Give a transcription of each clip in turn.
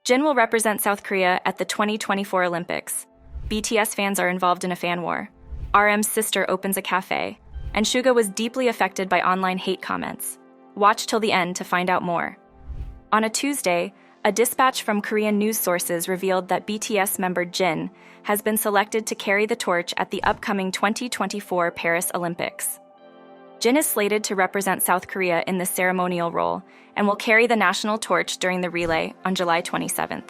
Jin will represent South Korea at the 2024 Olympics. BTS fans are involved in a fan war. RM's sister opens a cafe, and Suga was deeply affected by online hate comments. Watch till the end to find out more. On a Tuesday, a dispatch from Korean news sources revealed that BTS member Jin has been selected to carry the torch at the upcoming 2024 Paris Olympics. Jin is slated to represent South Korea in the ceremonial role and will carry the national torch during the relay on July 27th.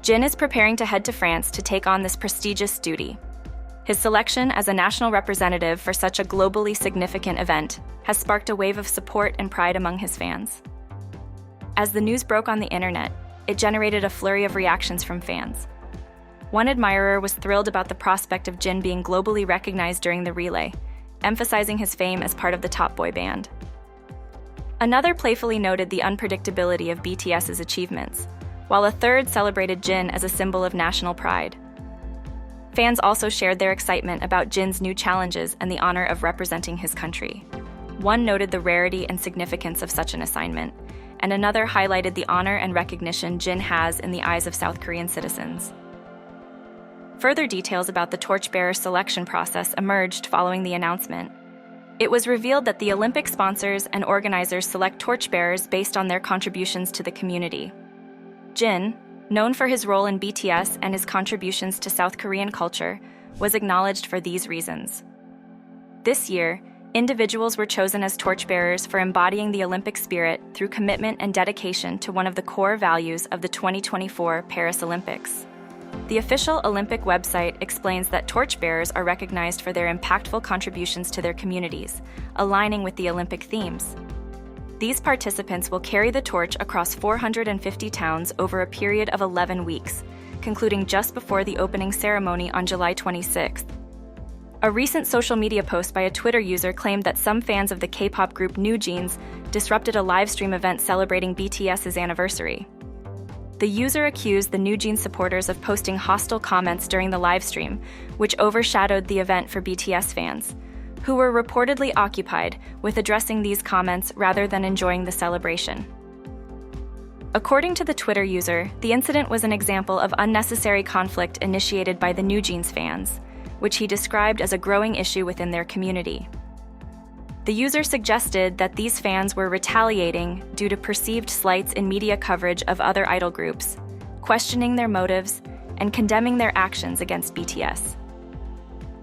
Jin is preparing to head to France to take on this prestigious duty. His selection as a national representative for such a globally significant event has sparked a wave of support and pride among his fans. As the news broke on the internet, it generated a flurry of reactions from fans. One admirer was thrilled about the prospect of Jin being globally recognized during the relay, emphasizing his fame as part of the top boy band. Another playfully noted the unpredictability of BTS's achievements, while a third celebrated Jin as a symbol of national pride. Fans also shared their excitement about Jin's new challenges and the honor of representing his country. One noted the rarity and significance of such an assignment, and another highlighted the honor and recognition Jin has in the eyes of South Korean citizens. Further details about the torchbearer selection process emerged following the announcement. It was revealed that the Olympic sponsors and organizers select torchbearers based on their contributions to the community. Jin, known for his role in BTS and his contributions to South Korean culture, was acknowledged for these reasons. This year, individuals were chosen as torchbearers for embodying the Olympic spirit through commitment and dedication to one of the core values of the 2024 Paris Olympics. The official Olympic website explains that torchbearers are recognized for their impactful contributions to their communities, aligning with the Olympic themes. These participants will carry the torch across 450 towns over a period of 11 weeks, concluding just before the opening ceremony on July 26th. A recent social media post by a Twitter user claimed that some fans of the K-pop group NewJeans disrupted a live stream event celebrating BTS's anniversary. The user accused the NewJeans supporters of posting hostile comments during the live stream, which overshadowed the event for BTS fans, who were reportedly occupied with addressing these comments rather than enjoying the celebration. According to the Twitter user, the incident was an example of unnecessary conflict initiated by the NewJeans fans, which he described as a growing issue within their community. The user suggested that these fans were retaliating due to perceived slights in media coverage of other idol groups, questioning their motives, and condemning their actions against BTS.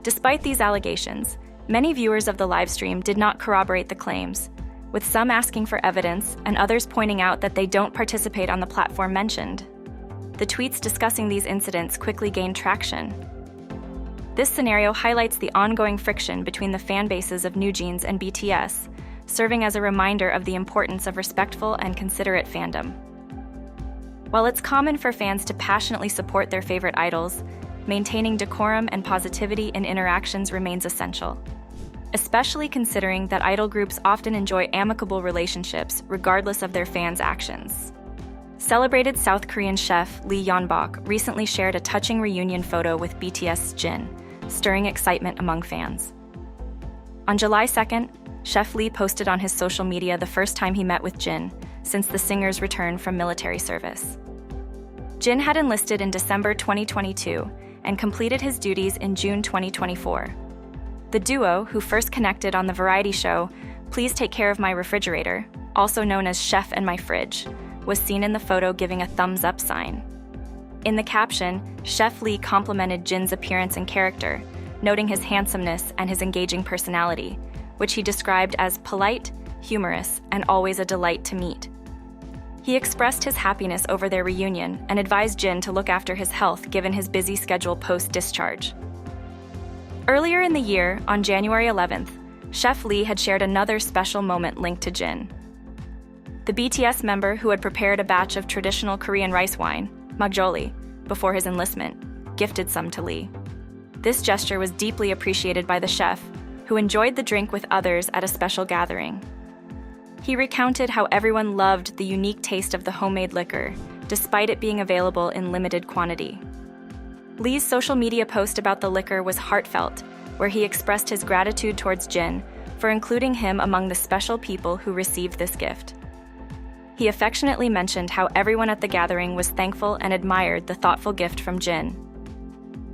Despite these allegations, many viewers of the livestream did not corroborate the claims, with some asking for evidence and others pointing out that they don't participate on the platform mentioned. The tweets discussing these incidents quickly gained traction. This scenario highlights the ongoing friction between the fan bases of NewJeans and BTS, serving as a reminder of the importance of respectful and considerate fandom. While it's common for fans to passionately support their favorite idols, maintaining decorum and positivity in interactions remains essential, especially considering that idol groups often enjoy amicable relationships regardless of their fans' actions. Celebrated South Korean chef Lee Yeon-bok recently shared a touching reunion photo with BTS Jin, stirring excitement among fans. On July 2nd, Chef Lee posted on his social media the first time he met with Jin since the singer's return from military service. Jin had enlisted in December 2022 and completed his duties in June 2024. The duo, who first connected on the variety show Please Take Care of My Refrigerator, also known as Chef and My Fridge, was seen in the photo giving a thumbs-up sign. In the caption, Chef Lee complimented Jin's appearance and character, noting his handsomeness and his engaging personality, which he described as polite, humorous, and always a delight to meet. He expressed his happiness over their reunion and advised Jin to look after his health given his busy schedule post-discharge. Earlier in the year, on January 11th, Chef Lee had shared another special moment linked to Jin. The BTS member who had prepared a batch of traditional Korean rice wine, makgeolli, before his enlistment, gifted some to Lee. This gesture was deeply appreciated by the chef, who enjoyed the drink with others at a special gathering. He recounted how everyone loved the unique taste of the homemade liquor, despite it being available in limited quantity. Lee's social media post about the liquor was heartfelt, where he expressed his gratitude towards Jin for including him among the special people who received this gift. He affectionately mentioned how everyone at the gathering was thankful and admired the thoughtful gift from Jin.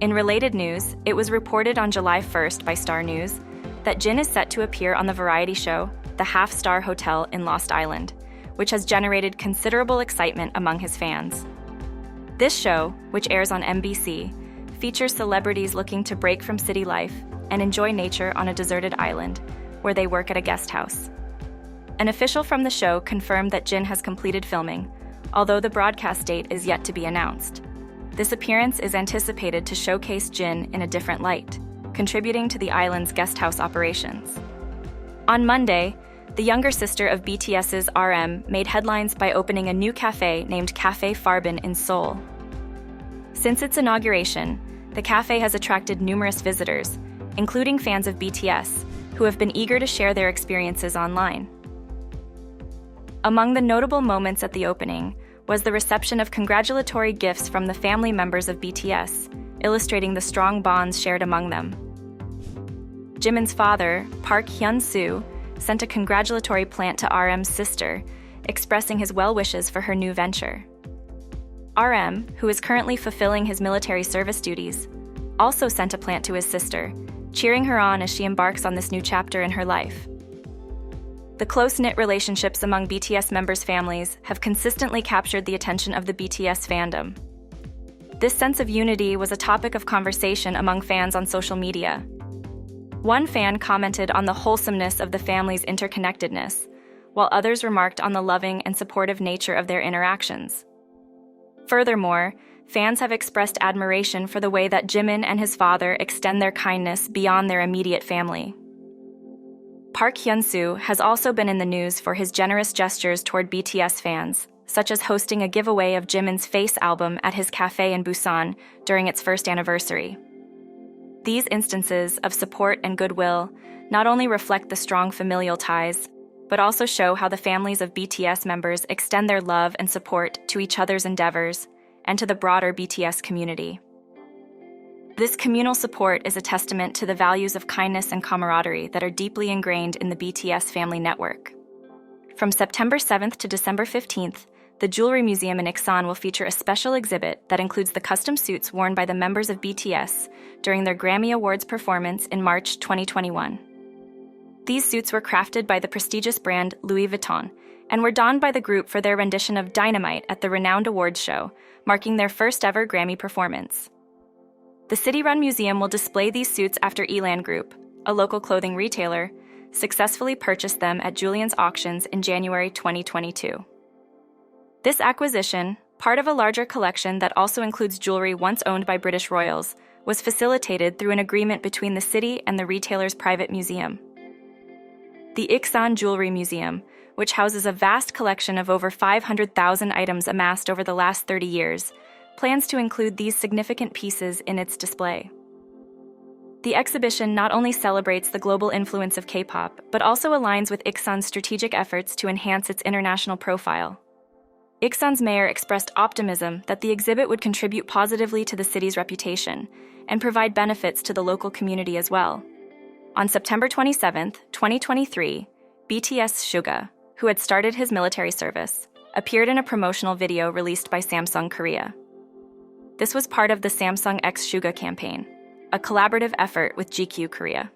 In related news, it was reported on July 1st by Star News that Jin is set to appear on the variety show The Half-Star Hotel in Lost Island, which has generated considerable excitement among his fans. This show, which airs on NBC, features celebrities looking to break from city life and enjoy nature on a deserted island, where they work at a guest house. An official from the show confirmed that Jin has completed filming, although the broadcast date is yet to be announced. This appearance is anticipated to showcase Jin in a different light, contributing to the island's guest house operations. On Monday, the younger sister of BTS's RM made headlines by opening a new cafe named Cafe Farbin in Seoul. Since its inauguration, the cafe has attracted numerous visitors, including fans of BTS, who have been eager to share their experiences online. Among the notable moments at the opening was the reception of congratulatory gifts from the family members of BTS, illustrating the strong bonds shared among them. Jimin's father, Park Hyun-soo, sent a congratulatory plant to RM's sister, expressing his well wishes for her new venture. RM, who is currently fulfilling his military service duties, also sent a plant to his sister, cheering her on as she embarks on this new chapter in her life. The close-knit relationships among BTS members' families have consistently captured the attention of the BTS fandom. This sense of unity was a topic of conversation among fans on social media. One fan commented on the wholesomeness of the family's interconnectedness, while others remarked on the loving and supportive nature of their interactions. Furthermore, fans have expressed admiration for the way that Jimin and his father extend their kindness beyond their immediate family. Park Hyun-soo has also been in the news for his generous gestures toward BTS fans, such as hosting a giveaway of Jimin's Face album at his cafe in Busan during its first anniversary. These instances of support and goodwill not only reflect the strong familial ties, but also show how the families of BTS members extend their love and support to each other's endeavors and to the broader BTS community. This communal support is a testament to the values of kindness and camaraderie that are deeply ingrained in the BTS family network. From September 7th to December 15th, the Jewelry Museum in Iksan will feature a special exhibit that includes the custom suits worn by the members of BTS during their Grammy Awards performance in March 2021. These suits were crafted by the prestigious brand Louis Vuitton and were donned by the group for their rendition of Dynamite at the renowned awards show, marking their first-ever Grammy performance. The city-run museum will display these suits after Elan Group, a local clothing retailer, successfully purchased them at Julian's auctions in January 2022. This acquisition, part of a larger collection that also includes jewelry once owned by British royals, was facilitated through an agreement between the city and the retailer's private museum. The Iksan Jewelry Museum, which houses a vast collection of over 500,000 items amassed over the last 30 years, plans to include these significant pieces in its display. The exhibition not only celebrates the global influence of K-pop, but also aligns with Iksan's strategic efforts to enhance its international profile. Iksan's mayor expressed optimism that the exhibit would contribute positively to the city's reputation and provide benefits to the local community as well. On September 27, 2023, BTS Suga, who had started his military service, appeared in a promotional video released by Samsung Korea. This was part of the Samsung X Suga campaign, a collaborative effort with GQ Korea.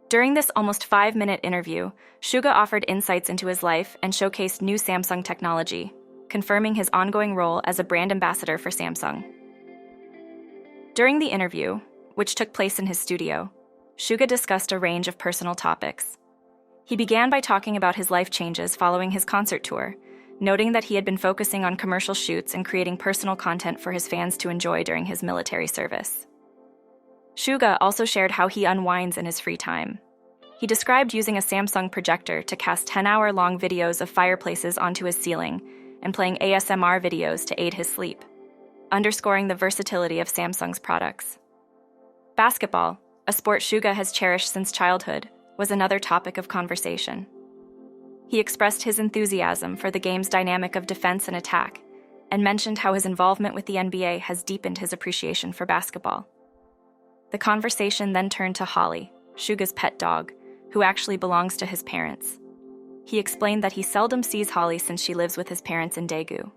During this almost 5-minute interview, Suga offered insights into his life and showcased new Samsung technology, confirming his ongoing role as a brand ambassador for Samsung. During the interview, which took place in his studio, Suga discussed a range of personal topics. He began by talking about his life changes following his concert tour, noting that he had been focusing on commercial shoots and creating personal content for his fans to enjoy during his military service. Suga also shared how he unwinds in his free time. He described using a Samsung projector to cast 10-hour-long videos of fireplaces onto his ceiling and playing ASMR videos to aid his sleep, underscoring the versatility of Samsung's products. Basketball, a sport Suga has cherished since childhood, was another topic of conversation. He expressed his enthusiasm for the game's dynamic of defense and attack, and mentioned how his involvement with the NBA has deepened his appreciation for basketball. The conversation then turned to Holly, Suga's pet dog, who actually belongs to his parents. He explained that he seldom sees Holly since she lives with his parents in Daegu.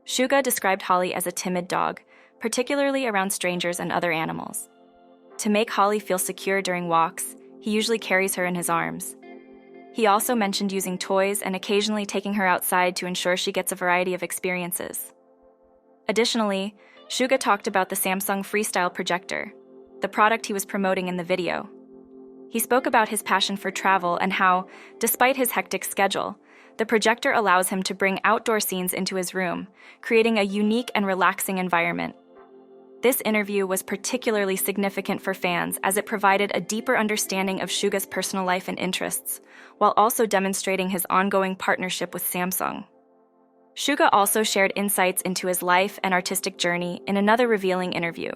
Suga described Holly as a timid dog, particularly around strangers and other animals. To make Holly feel secure during walks, he usually carries her in his arms. He also mentioned using toys and occasionally taking her outside to ensure she gets a variety of experiences. Additionally, Suga talked about the Samsung Freestyle projector, the product he was promoting in the video. He spoke about his passion for travel and how, despite his hectic schedule, the projector allows him to bring outdoor scenes into his room, creating a unique and relaxing environment. This interview was particularly significant for fans as it provided a deeper understanding of Suga's personal life and interests, while also demonstrating his ongoing partnership with Samsung. Suga also shared insights into his life and artistic journey in another revealing interview.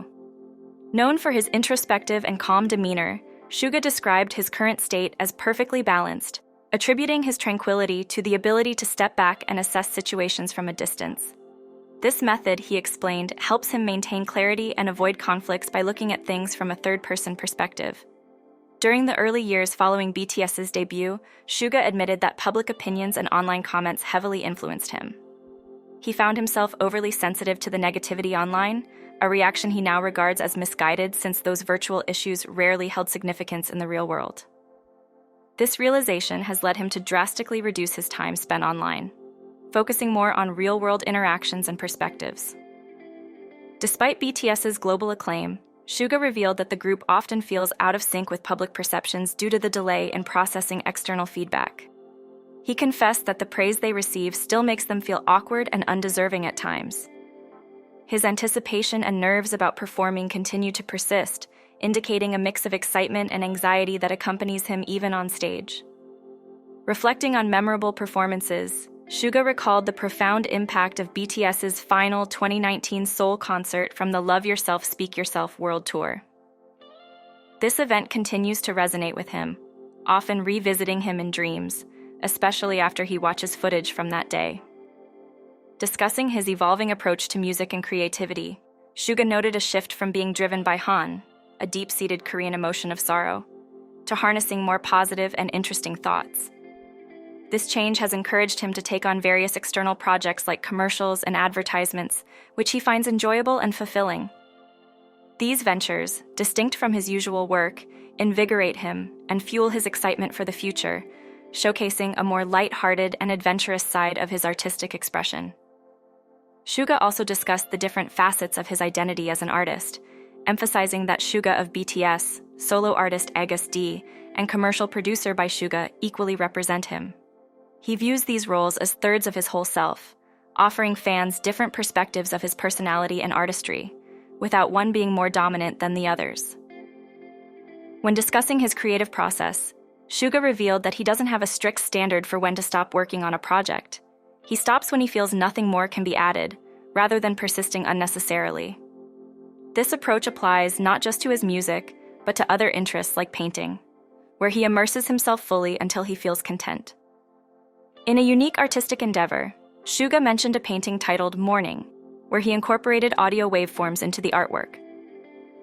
Known for his introspective and calm demeanor, Suga described his current state as perfectly balanced, attributing his tranquility to the ability to step back and assess situations from a distance. This method, he explained, helps him maintain clarity and avoid conflicts by looking at things from a third-person perspective. During the early years following BTS's debut, Suga admitted that public opinions and online comments heavily influenced him. He found himself overly sensitive to the negativity online, a reaction he now regards as misguided since those virtual issues rarely held significance in the real world. This realization has led him to drastically reduce his time spent online, focusing more on real-world interactions and perspectives. Despite BTS's global acclaim, Suga revealed that the group often feels out of sync with public perceptions due to the delay in processing external feedback. He confessed that the praise they receive still makes them feel awkward and undeserving at times. His anticipation and nerves about performing continue to persist, indicating a mix of excitement and anxiety that accompanies him even on stage. Reflecting on memorable performances, Suga recalled the profound impact of BTS's final 2019 Seoul concert from the Love Yourself, Speak Yourself World Tour. This event continues to resonate with him, often revisiting him in dreams, especially after he watches footage from that day. Discussing his evolving approach to music and creativity, Suga noted a shift from being driven by Han, a deep-seated Korean emotion of sorrow, to harnessing more positive and interesting thoughts. This change has encouraged him to take on various external projects like commercials and advertisements, which he finds enjoyable and fulfilling. These ventures, distinct from his usual work, invigorate him and fuel his excitement for the future, showcasing a more light-hearted and adventurous side of his artistic expression. Suga also discussed the different facets of his identity as an artist, emphasizing that Suga of BTS, solo artist Aegis D, and commercial producer by Suga equally represent him. He views these roles as thirds of his whole self, offering fans different perspectives of his personality and artistry, without one being more dominant than the others. When discussing his creative process, Suga revealed that he doesn't have a strict standard for when to stop working on a project. He stops when he feels nothing more can be added, rather than persisting unnecessarily. This approach applies not just to his music, but to other interests like painting, where he immerses himself fully until he feels content. In a unique artistic endeavor, Suga mentioned a painting titled Morning, where he incorporated audio waveforms into the artwork.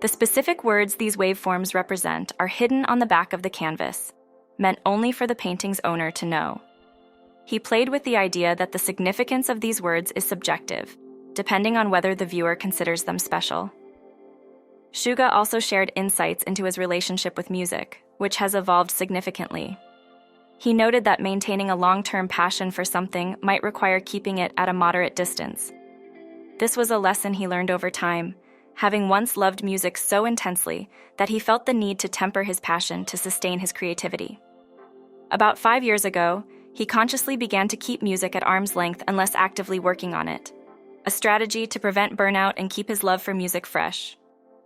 The specific words these waveforms represent are hidden on the back of the canvas, meant only for the painting's owner to know. He played with the idea that the significance of these words is subjective, depending on whether the viewer considers them special. Suga also shared insights into his relationship with music, which has evolved significantly. He noted that maintaining a long-term passion for something might require keeping it at a moderate distance. This was a lesson he learned over time, having once loved music so intensely that he felt the need to temper his passion to sustain his creativity. About 5 years ago, he consciously began to keep music at arm's length unless actively working on it, a strategy to prevent burnout and keep his love for music fresh.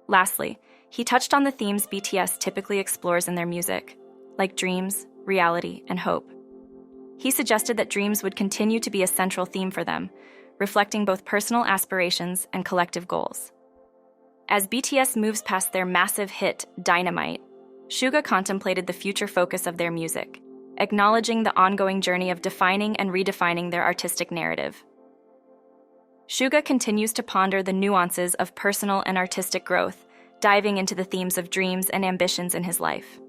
Lastly, he touched on the themes BTS typically explores in their music, like dreams, reality, and hope. He suggested that dreams would continue to be a central theme for them, reflecting both personal aspirations and collective goals. As BTS moves past their massive hit, Dynamite, Suga contemplated the future focus of their music, acknowledging the ongoing journey of defining and redefining their artistic narrative. Suga continues to ponder the nuances of personal and artistic growth, diving into the themes of dreams and ambitions in his life.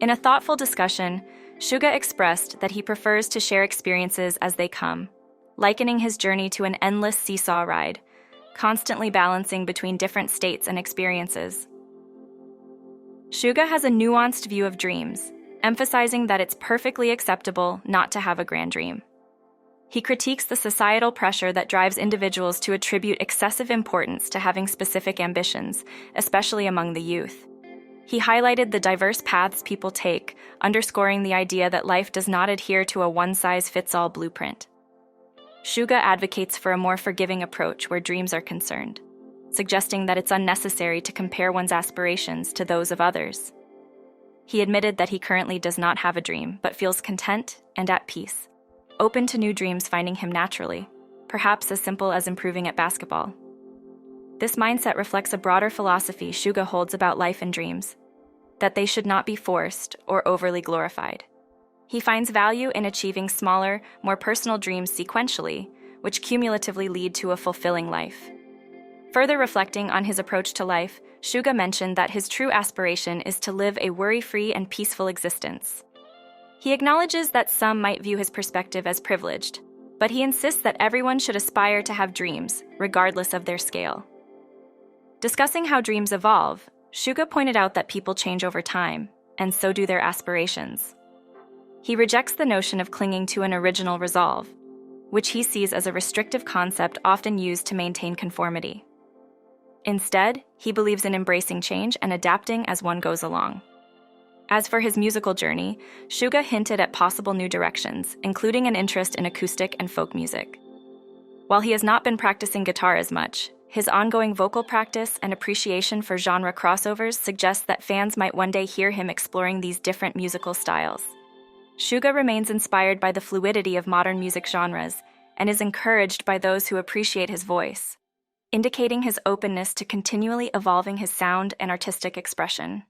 In a thoughtful discussion, Suga expressed that he prefers to share experiences as they come, likening his journey to an endless seesaw ride, constantly balancing between different states and experiences. Suga has a nuanced view of dreams, emphasizing that it's perfectly acceptable not to have a grand dream. He critiques the societal pressure that drives individuals to attribute excessive importance to having specific ambitions, especially among the youth. He highlighted the diverse paths people take, underscoring the idea that life does not adhere to a one-size-fits-all blueprint. Suga advocates for a more forgiving approach where dreams are concerned, suggesting that it's unnecessary to compare one's aspirations to those of others. He admitted that he currently does not have a dream, but feels content and at peace, open to new dreams finding him naturally, perhaps as simple as improving at basketball. This mindset reflects a broader philosophy Suga holds about life and dreams, that they should not be forced or overly glorified. He finds value in achieving smaller, more personal dreams sequentially, which cumulatively lead to a fulfilling life. Further reflecting on his approach to life, Suga mentioned that his true aspiration is to live a worry-free and peaceful existence. He acknowledges that some might view his perspective as privileged, but he insists that everyone should aspire to have dreams, regardless of their scale. Discussing how dreams evolve, Suga pointed out that people change over time, and so do their aspirations. He rejects the notion of clinging to an original resolve, which he sees as a restrictive concept often used to maintain conformity. Instead, he believes in embracing change and adapting as one goes along. As for his musical journey, Suga hinted at possible new directions, including an interest in acoustic and folk music. While he has not been practicing guitar as much, his ongoing vocal practice and appreciation for genre crossovers suggests that fans might one day hear him exploring these different musical styles. Suga remains inspired by the fluidity of modern music genres and is encouraged by those who appreciate his voice, indicating his openness to continually evolving his sound and artistic expression.